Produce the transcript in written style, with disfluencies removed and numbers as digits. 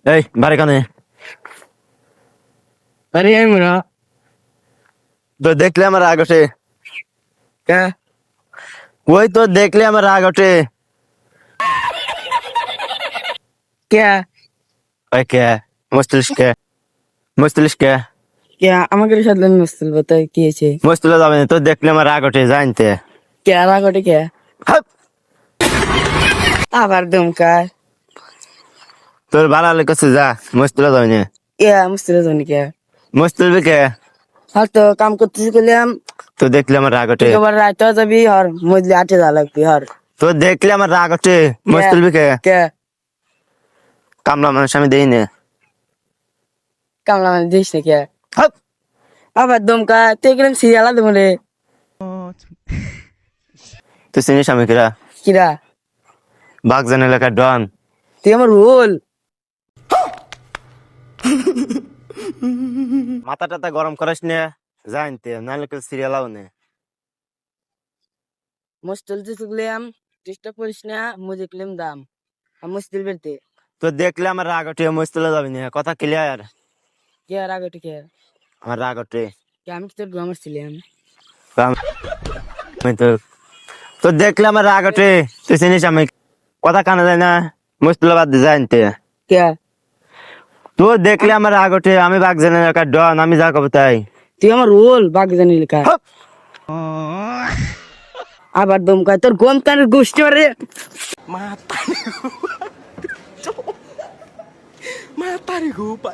এই বারে কানে আরে আমরা তো দেখলে আমার রাগ ওঠে। কে ওই তো দেখলে আমার রাগ ওঠে। কে ওই কে মুস্তিলিশ কে মুস্তিলিশ কে কে আমাকে সাথে মুস্তিল বাতাই কি আছে মুস্তিলে যাবে না, তো দেখলে আমার রাগ ওঠে জানতে। কে রাগটে কে হাপ! আবার দমকায় তোর বাড়ালে কাছে যা, মুস্তিলে যাবে না। কে মুস্তিল জানি কে মুস্তিল কে হয়তো কাম করতেছি গেলাম তো দেখলে আমার রাগ ওঠে। তুই আবার রাইতে যাবি আর মজলি আটে যা লাগবি আর তো দেখলে আমার রাগ ওঠে। মুস্তিল কে কে কামলা মানুষ আমি দেই না। কামলা মানে দিস না কে হাপ! আবার দমকায় তুই গেলাম সিরিয়াল দেবো রে তুই চিনিস আমি কিরা? কিরা বাগজান এলাকার ডন। তুই আমার রোল মাথা টাথা গরম করিস না জানতে, নাহলে কেউ সিরিয়াল আও না। মুস্তিল দিতে গেলাম ডিস্টার্ব করিস না মুজে গেলাম দাম আর মুস্তিল বেরতে তো দেখলে আমার রাগ ওঠে, মুস্তিলে যাবি না, কথা ক্লিয়ার। কে রাগটে কে আমার রাগ ওঠে। কে আমি তোর গ্রামার ছিলাম আমি তো তো দেখলে আমার রাগ ওঠে। তুই চিনিস আমি কথা কানে যায় না, মুস্তিলে বাদ দিয়ে জানতে। কে তো দেখলে আমার রাগ ওঠে, আমি বাগজান এলাকার ডন, আমি যা কব তাই। তুই আমার রোল বাগ জানি লেখা হাপ! আবার দমকায় তোর গম কানের গোষ্ঠী মারে Mata nih gue, Pak.